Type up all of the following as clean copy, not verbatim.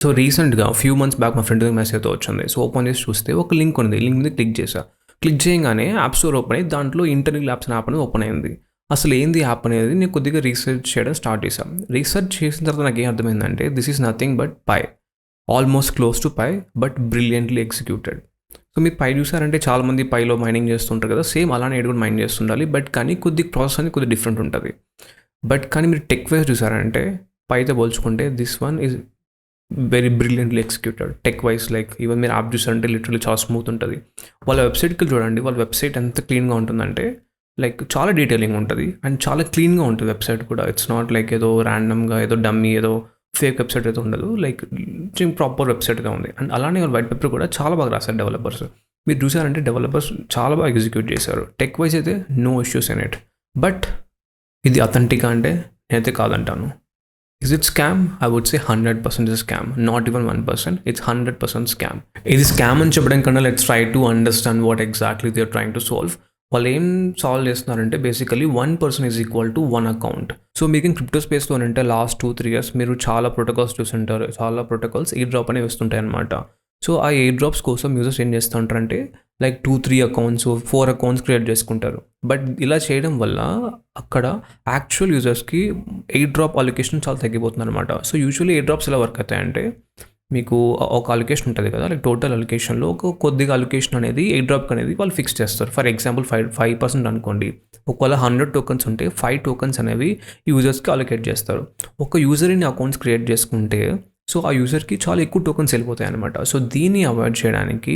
So రీసెంట్‌గా few months back మా ఫ్రెండ్‌కి మెసేజ్ అయితే వచ్చింది. సో ఓపెన్ చేసి చూస్తే ఒక లింక్ ఉంది. లింక్ మీద క్లిక్ చేశా. క్లిక్ చేయంగానే యాప్ స్టోర్ ఓపెన్ అయ్యి దాంట్లో ఇంటర్నల్ యాప్స్ యాప్ అనేది ఓపెన్ అయింది. అసలు ఏంది యాప్ అనేది నేను కొద్దిగా రీసెర్చ్ చేయడం స్టార్ట్ చేశాను. రీసెర్చ్ చేసిన తర్వాత నాకేం అర్థమైందంటే this is nothing but Pi. Almost close to Pi but brilliantly executed. So మీరు పై చూసారంటే చాలామంది పైలో మైనింగ్ చేస్తుంటారు కదా! సేమ్ అలానే ఈడ కూడా మైన్ చేస్తుండాలి. బట్ కానీ కొద్దిగా ప్రాసెస్ అనేది కొద్దిగా డిఫరెంట్ ఉంటది. బట్ కానీ మీరు టెక్ వైస్ చూసారంటే పైతో పోల్చుకుంటే this one is very brilliantly executed. Tech wise like even మీరు యాప్ చూసారంటే లిటరల్లీ చాలా స్మూత్ ఉంటుంది. వాళ్ళ వెబ్సైట్‌కి చూడండి. వాళ్ళ వెబ్సైట్ ఎంత క్లీన్‌గా ఉంటుందంటే లైక్ చాలా డీటెయిలింగ్ ఉంటుంది అండ్ చాలా క్లీన్‌గా ఉంటుంది వెబ్సైట్ కూడా. ఇట్స్ నాట్ లైక్ ఏదో ర్యాండమ్‌గా ఏదో డమ్మీ ఏదో ఫేక్ వెబ్సైట్ అయితే ఉండదు. లైక్ ప్రాపర్ వెబ్సైట్ అయితే ఉంది. అండ్ అలానే వాళ్ళ వైట్ పేపర్ కూడా చాలా బాగా రాశారు డెవలపర్స్. మీరు చూసారంటే డెవలపర్స్ చాలా బాగా ఎగ్జిక్యూట్ చేశారు. టెక్ వైస్ అయితే no issues in it. But ఇది అథెంటికా అంటే నేనైతే కాదంటాను. Is it scam? I would say 100% is scam. Not even 1%. It's 100% scam. ఇది స్కామ్ అని చెప్పడం కన్నా let's try to understand what exactly they are trying to solve. వాళ్ళు ఏం సాల్వ్ చేస్తున్నారంటే basically 1% is equal to 1 account. So మీకు in crypto స్పేస్లో అంటే లాస్ట్ 2-3 ఇయర్స్ మీరు చాలా ప్రోటోకాల్స్ చూస్తుంటారు. చాలా ప్రోటోకాల్స్ ఎయిర్ డ్రాప్ అనేవి వస్తుంటాయి అనమాట. సో ఆ ఎయిర్ డ్రాప్స్ కోసం యూజర్స్ ఏం చేస్తూ ఉంటారంటే లైక్ 2-3 అకౌంట్స్ 4 అకౌంట్స్ క్రియేట్ చేసుకుంటారు. బట్ ఇలా చేయడం వల్ల అక్కడ యాక్చువల్ యూజర్స్కి ఎయిర్ డ్రాప్ అలొకేషన్ చాలా తగ్గిపోతుంది అనమాట. సో యూజువల్లీ ఎయిర్ డ్రాప్స్ ఎలా వర్క్ అవుతాయంటే మీకు ఒక అలొకేషన్ ఉంటుంది కదా, లైక్ టోటల్ అలొకేషన్లో ఒక కొద్దిగా అలొకేషన్ అనేది ఎయిర్ డ్రాప్ అనేది వాళ్ళు ఫిక్స్ చేస్తారు. ఫర్ ఎగ్జాంపుల్ 5% అనుకోండి. ఒకవేళ 100 టోకన్స్ ఉంటే 5 టోకన్స్ అనేవి యూజర్స్కి అలొకేట్ చేస్తారు. ఒక యూజర్ని అకౌంట్స్ క్రియేట్ చేసుకుంటే సో ఆ యూజర్కి చాలా ఎక్కువ టోకన్స్ వెళ్ళిపోతాయి అనమాట. సో దీన్ని అవాయిడ్ చేయడానికి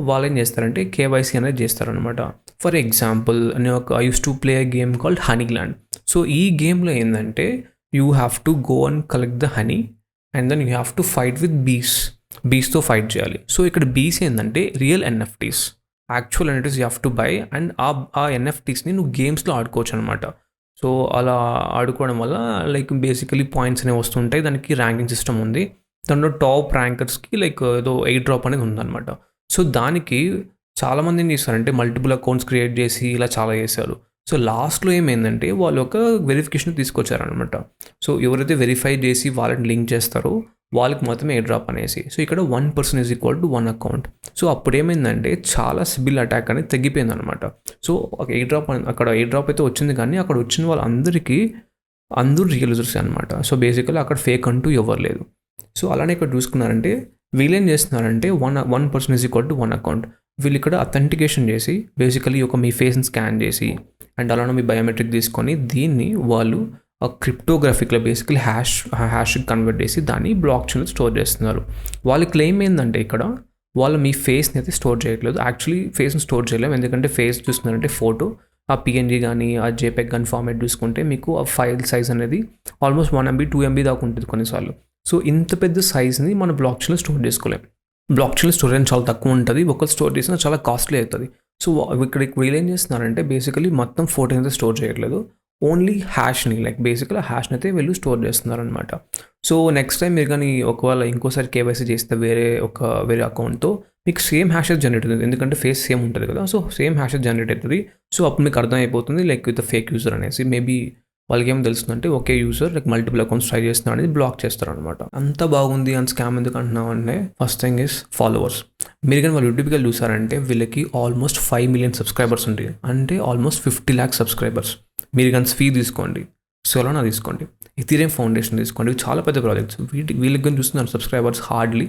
వాళ్ళు ఏం చేస్తారంటే కేవైసీ అనేది చేస్తారనమాట. ఫర్ ఎగ్జాంపుల్ నేను I use to play game called Honeyland. So ఈ గేమ్లో ఏంటంటే you have to go and collect the honey and then you have to fight with బీస్తో ఫైట్ చేయాలి. సో ఇక్కడ బీస్ ఏంటంటే real NFTs, actual NFTs you have to buy and ఆ ఎన్ఎఫ్టీస్ని నువ్వు గేమ్స్లో ఆడుకోవచ్చు అనమాట. సో అలా ఆడుకోవడం వల్ల లైక్ బేసికలీ పాయింట్స్ అనేవి వస్తుంటాయి. దానికి ర్యాంకింగ్ సిస్టమ్ ఉంది. దాంట్లో టాప్ ర్యాంకర్స్కి లైక్ ఏదో ఎయిర్ డ్రాప్ అనేది ఉందన్నమాట. సో దానికి చాలామంది ఏం చేస్తారంటే మల్టిపుల్ అకౌంట్స్ క్రియేట్ చేసి ఇలా చాలా చేశారు. సో లాస్ట్లో ఏమైందంటే వాళ్ళు ఒక వెరిఫికేషన్ తీసుకొచ్చారనమాట. సో ఎవరైతే వెరిఫై చేసి వాళ్ళని లింక్ చేస్తారో వాళ్ళకి మాత్రమే ఎయిర్ డ్రాప్ అనేసి. సో ఇక్కడ 1% is equal to 1 account. So అప్పుడు ఏమైందంటే చాలా సిబిల్ అటాక్ అనేది తగ్గిపోయింది అనమాట. సో ఎయిర్ డ్రాప్ అక్కడ ఎయిర్ డ్రాప్ అయితే వచ్చింది, కానీ అక్కడ వచ్చిన వాళ్ళందరికీ అందరూ రియల్ యూజర్స్ అనమాట. సో బేసికల్లీ అక్కడ ఫేక్ అంటూ ఎవరు లేదు. సో అలానే ఇక్కడ చూసుకున్నారంటే వీళ్ళు ఏం చేస్తున్నారంటే 1% ఈజ్ ఈక్వల్ టు 1 అకౌంట్. వీళ్ళు ఇక్కడ అథెంటికేషన్ చేసి బేసికలీ ఒక మీ ఫేస్ని స్కాన్ చేసి అండ్ అలానే మీ బయోమెట్రిక్ తీసుకొని దీన్ని వాళ్ళు క్రిప్టోగ్రఫిక్లో బేసికలీ హ్యాష్ కన్వర్ట్ చేసి దాన్ని బ్లాక్ చైన్లో స్టోర్ చేస్తున్నారు. వాళ్ళ క్లెయిమ్ ఏంటంటే ఇక్కడ వాళ్ళు మీ ఫేస్ని అయితే స్టోర్ చేయట్లేదు. యాక్చువల్లీ ఫేస్ని స్టోర్ చేయలేము, ఎందుకంటే ఫేస్ చూస్తున్నారంటే ఫోటో ఆ పిఎన్జీ కానీ ఆ జేపెగ్ కానీ ఫార్మేట్ చూసుకుంటే మీకు ఆ ఫైల్ సైజ్ అనేది ఆల్మోస్ట్ 1 MB 2 MB దాకా ఉంటుంది కొన్నిసార్లు. సో ఇంత పెద్ద సైజ్ని మన బ్లాక్ చైన్లో స్టోర్ చేసుకోలేం. బ్లాక్ చైన్ స్టోరేజ్ చాలా తక్కువ ఉంటుంది. ఒకరు స్టోర్ చేసినా చాలా కాస్ట్లీ అవుతుంది. సో ఇక్కడ వీళ్ళు ఏం చేస్తున్నారంటే బేసికలీ మొత్తం ఫోటో అయితే స్టోర్ చేయట్లేదు, ఓన్లీ హ్యాష్ని లైక్ బేసికల్ హ్యాష్ని అయితే వీళ్ళు స్టోర్ చేస్తున్నారు అనమాట. సో నెక్స్ట్ టైం మీరు కానీ ఒకవేళ ఇంకోసారి కేవైసీ చేస్తే వేరే అకౌంట్తో మీకు సేమ్ హ్యాషెస్ జనరేట్ అవుతుంది, ఎందుకంటే ఫేస్ సేమ్ ఉంటుంది కదా. సో సేమ్ హ్యాషెస్ జనరేట్ అవుతుంది. సో అప్పుడు మీకు అర్థమైపోతుంది లైక్ విత్ ఫేక్ యూజర్ అనేసి. మేబీ వాళ్ళకి ఏం తెలుస్తుందంటే ఒకే user like multiple accounts try చేస్తున్నారు అనేది బ్లాక్ చేస్తారు అనమాట. అంత బాగుంది అని స్కామ్ ఎందుకు అంటున్నాం అంటే ఫస్ట్ థింగ్ ఇస్ ఫాలోవర్స్. మీరు కానీ వాళ్ళు యూట్యూబ్కి వెళ్ళి చూసారంటే వీళ్ళకి ఆల్మోస్ట్ 5 million సబ్స్క్రైబర్స్ ఉంటాయి, అంటే ఆల్మోస్ట్ 50 lakhs సబ్స్క్రైబర్స్. మీరు కానీ స్వీ తీసుకోండి, సోలానా తీసుకోండి, ఇథీరియం ఫౌండేషన్ తీసుకోండి, చాలా పెద్ద ప్రాజెక్ట్స్. వీళ్ళకి కానీ చూస్తున్నారు subscribers hardly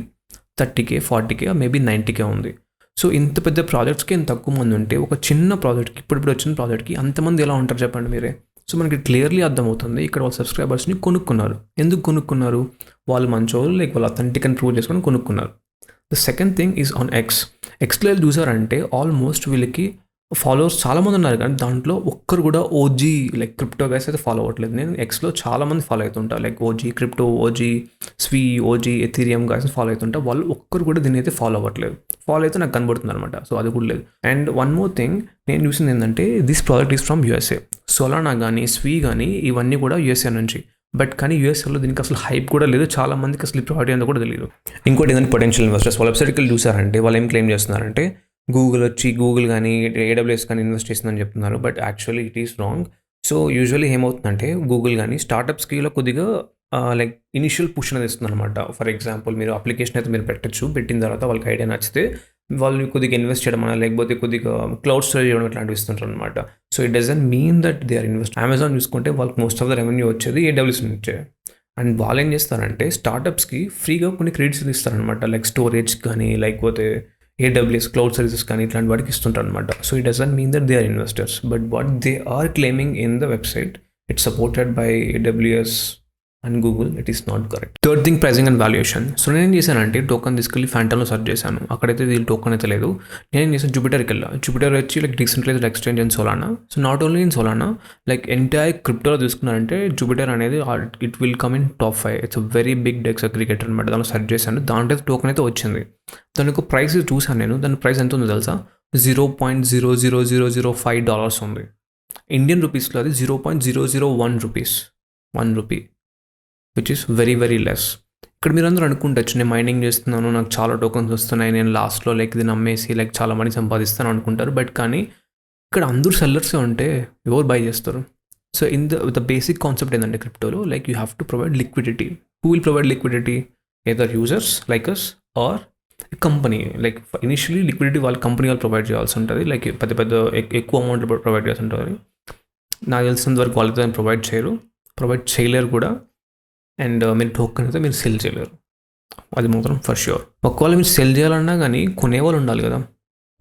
30K 40K maybe 90K ఉంది. సో ఇంత పెద్ద ప్రాజెక్ట్స్కి ఇంత తక్కువ మంది ఉంటే ఒక చిన్న ప్రాజెక్ట్కి ఇప్పుడు వచ్చిన ప్రాజెక్ట్కి అంతమంది ఎలా ఉంటారు చెప్పండి మీరే. సో మనకి క్లియర్లీ అర్థమవుతుంది ఇక్కడ వాళ్ళ సబ్స్క్రైబర్స్ని కొనుక్కున్నారు. ఎందుకు కొనుక్కున్నారు? వాళ్ళు మంచోళ్ళు లైక్ వాళ్ళు అథెంటిక్ అని ప్రూవ్ చేసుకొని కొనుక్కున్నారు. The second thing is on ఎక్స్లో చూసారంటే ఆల్మోస్ట్ వీళ్ళకి ఫాలోవర్స్ చాలామంది ఉన్నారు, కానీ దాంట్లో ఒక్కరు కూడా ఓజీ లైక్ క్రిప్టో గైస్ అయితే ఫాలో అవ్వట్లేదు. నేను ఎక్స్లో చాలామంది ఫాలో అవుతుంటాను, like OG crypto, OG Sui, OG Ethereum guys follow అవుతుంటా. వాళ్ళు ఒక్కరు కూడా దీన్ని అయితే ఫాలో అవ్వట్లేదు. ఫాలో అయితే నాకు కనబడుతుంది అనమాట. సో అది కూడా లేదు. అండ్ వన్ మోర్ థింగ్ నేను చూసింది ఏంటంటే this project is from USA. Solana కానీ స్వీ కానీ ఇవన్నీ కూడా యూఎస్ఏ నుంచి. బట్ కానీ యూఎస్ఏలో దీనికి అసలు హైప్ కూడా లేదు, చాలా మందికి అసలు ఈ ప్రాజెక్ట్ అంతా కూడా తెలియదు. ఇంకోటి ఏంటంటే పొటెన్షియల్ ఇన్వెస్టర్స్ వాళ్ళ వెబ్సైట్కి వెళ్ళి చూసారంటే వాళ్ళు ఏం క్లెయిమ్ చేస్తున్నారంటే గూగుల్ కానీ AWS కానీ ఇన్వెస్ట్ చేస్తుందని చెప్తున్నారు. But actually it is wrong. So usually ఏమవుతుందంటే గూగుల్ కానీ స్టార్టప్స్కి ఇలా కొద్దిగా లైక్ ఇనిషియల్ పుష్ అనేది ఇస్తుందనమాట. ఫర్ ఎగ్జాంపుల్ మీరు అప్లికేషన్ అయితే మీరు పెట్టొచ్చు. పెట్టిన తర్వాత వాళ్ళకి ఐడియా నచ్చితే వాళ్ళు కొద్దిగా ఇన్వెస్ట్ చేయడం లేకపోతే కొద్దిగా క్లౌడ్ స్టోరేజ్ చేయడం ఇట్లాంటివి ఇస్తుంటారనమాట. So it doesn't mean that they are invest. Amazon చూసుకుంటే వాళ్ళకి మోస్ట్ ఆఫ్ ద రెవెన్యూ వచ్చేది AWS నుంచే. అండ్ వాళ్ళు ఏం చేస్తారంటే స్టార్టప్స్కి ఫ్రీగా కొన్ని క్రెడిట్స్ ఇస్తారనమాట. లైక్ స్టోరేజ్ కానీ లేకపోతే AWS క్లౌడ్ సర్వీసెస్ కానీ ఇట్లాంటి వాటికి ఇస్తుంటారు అనమాట. So it doesn't mean that they are investors, but what they are claiming in the website it's supported by AWS and Google. It is not correct. Third thing, pricing and valuation. So నేను ఏం చేశానంటే token తీసుకెళ్ళి ఫ్యాంటమ్లో search చేశాను. అక్కడైతే వీళ్ళు token అయితే లేదు. నేను ఏం చేశాను, జూపిటర్కి వెళ్ళాను. జూపిటర్ వచ్చి like decentralised exchange in Solana. So not only in Solana, like entire క్రిప్టోలో తీసుకున్నారంటే జూపిటర్ అనేది it will come in top 5. It's a very big DEX aggregator అనమాట. దానిలో సెర్చ్ చేశాను, దాంట్లో టోకన్ అయితే వచ్చింది. దానికి ప్రైస్ చూశాను నేను. దాని ప్రైస్ ఎంత ఉందో తెలుసా? $0.00005 ఉంది. ఇండియన్ రూపీస్లో అది 0.001 rupees, 1 rupee, which is very very less. ఇక్కడ మీరు అందరూ అనుకుంటచ్చు, నేను మైనింగ్ చేస్తున్నాను, నాకు చాలా టోకన్స్ వస్తున్నాయి, నేను లాస్ట్లో లైక్ ఇది నమ్మేసి లైక్ చాలా మనీ సంపాదిస్తాను అనుకుంటారు. బట్ కానీ ఇక్కడ అందరూ సెల్లర్సే ఉంటే ఎవరు బై చేస్తారు? సో ద బేసిక్ కాన్సెప్ట్ ఏంటంటే క్రిప్టోలో like you have to provide liquidity. Who will provide liquidity? Either users like us or company. Like initially liquidity వాళ్ళ కంపెనీ వాళ్ళు ప్రొవైడ్ చేయాల్సి ఉంటుంది. లైక్ పెద్ద ఎక్కువ అమౌంట్లో ప్రొవైడ్ చేయాల్సి ఉంటుంది. నాకు తెలిసినంత వరకు వాళ్ళతో ప్రొవైడ్ చేయలేరు కూడా. అండ్ మీరు టోకెన్ అయితే మీరు సెల్ చేయలేరు, అది మాత్రం ఫర్ ష్యూర్. ఒకవేళ మీరు సెల్ చేయాలన్నా కానీ కొనేవాళ్ళు ఉండాలి కదా.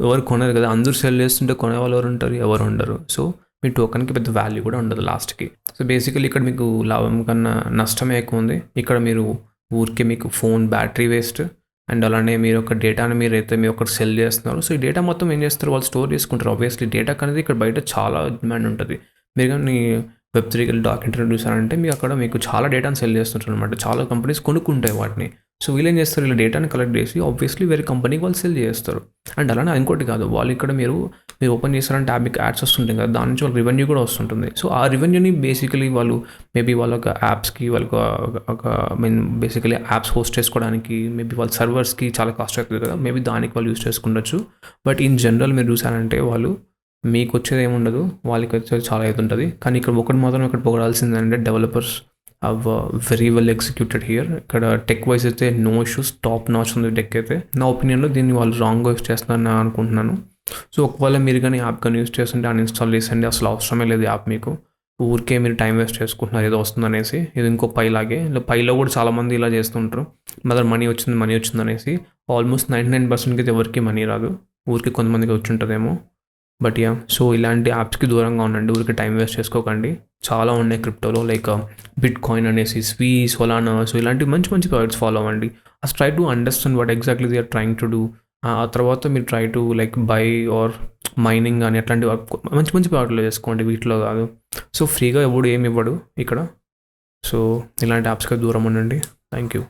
ఎవరు కొనరు కదా. అందరూ సెల్ చేస్తుంటే కొనేవాళ్ళు ఎవరు ఉంటారు? ఎవరు ఉండరు. సో మీ టోకెన్కి పెద్ద వాల్యూ కూడా ఉండదు లాస్ట్కి. సో బేసికలీ ఇక్కడ మీకు లాభం కన్నా నష్టమే ఎక్కువ ఉంది. ఇక్కడ మీరు ఊరికే మీకు ఫోన్ బ్యాటరీ వేస్ట్, అండ్ అలానే మీరు ఒక డేటాని మీరైతే మీరు ఒకటి సెల్ చేస్తున్నారు. సో ఈ డేటా మొత్తం ఏం చేస్తారు? వాళ్ళు స్టోర్ చేసుకుంటారు. ఆబ్వియస్లీ డేటా అనేది ఇక్కడ బయట చాలా డిమాండ్ ఉంటుంది. మీరు కానీ Web3 డాక్ ఇంటర్వ్యూ చూసారంటే మీకు చాలా డేటాను సెల్ చేస్తుంటారు అనమాట. చాలా కంపెనీస్ కొనుక్కుంటాయి వాటిని. సో వీళ్ళు ఏం చేస్తారు? వీళ్ళు డేటాని కలెక్ట్ చేసి ఆబ్వియస్లీ వేరే కంపెనీకి వాళ్ళు సెల్ చేస్తారు. అండ్ అలానే ఇంకోటి కాదు, వాళ్ళు ఇక్కడ మీరు ఓపెన్ చేస్తారంటే ట్యాబ్ మీకు యాడ్స్ వస్తుంటాయి కదా, దాని నుంచి వాళ్ళకి రెవెన్యూ కూడా వస్తుంటుంది. సో ఆ రెవెన్యూని బేసికలీ వాళ్ళు మేబీ వాళ్ళ ఒక యాప్స్కి వాళ్ళకి ఒక బేసికలీ యాప్స్ హోస్ట్ చేసుకోవడానికి మేబీ వాళ్ళ సర్వర్స్కి చాలా కాస్ట్ అవుతుంది కదా, మేబీ దానికి వాళ్ళు యూస్ చేసుకుండొచ్చు. బట్ ఇన్ జనరల్ మీరు చూసారంటే వాళ్ళు మీకు వచ్చేది ఏముండదు, వాళ్ళకి వచ్చేది చాలా అయితే ఉంటుంది. కానీ ఇక్కడ ఒకటి మాత్రం ఇక్కడ పొగడాల్సిందంటే developers have very well executed here. ఇక్కడ టెక్ వైజ్ అయితే నో ఇష్యూస్, టాప్ నాచ్ ఉంది టెక్ అయితే. నా ఒపీనియన్లో దీన్ని వాళ్ళు రాంగ్గా యూస్ చేస్తున్నారని అనుకుంటున్నాను. సో ఒకవేళ మీరు కానీ యాప్ కానీ యూస్ చేస్తుంటే అన్ఇన్స్టాల్ చేసండి. అసలు అవసరమే లేదు యాప్ మీకు. ఊరికే మీరు టైం వేస్ట్ చేసుకుంటున్నారు ఏదో వస్తుందనేసి. ఇది ఇంకో పైలాగే. పైలో కూడా చాలామంది ఇలా చేస్తుంటారు. మనీ వచ్చింది అనేసి. ఆల్మోస్ట్ 99% అయితే ఎవరికి మనీ రాదు, ఊరికి కొంతమందికి వచ్చి ఉంటుందేమో. బట్ యా, సో ఇలాంటి యాప్స్కి దూరంగా ఉండండి, ఊరికి టైం వేస్ట్ చేసుకోకండి. చాలా ఉన్నాయి క్రిప్టోలో, లైక్ బిట్ కాయిన్ అనేసి, సోలానా. సో ఇలాంటి మంచి ప్రాజెక్ట్స్ ఫాలో అవ్వండి. అసలు try to understand what exactly they are trying to do. ఆ తర్వాత మీరు try to like buy or mining అని అట్లాంటి మంచి ప్రాజెక్టులు చేసుకోండి, వీటిలో కాదు. సో ఫ్రీగా ఎవడు ఏమి ఇవ్వడు ఇక్కడ. సో ఇలాంటి యాప్స్కి దూరం ఉండండి. Thank you.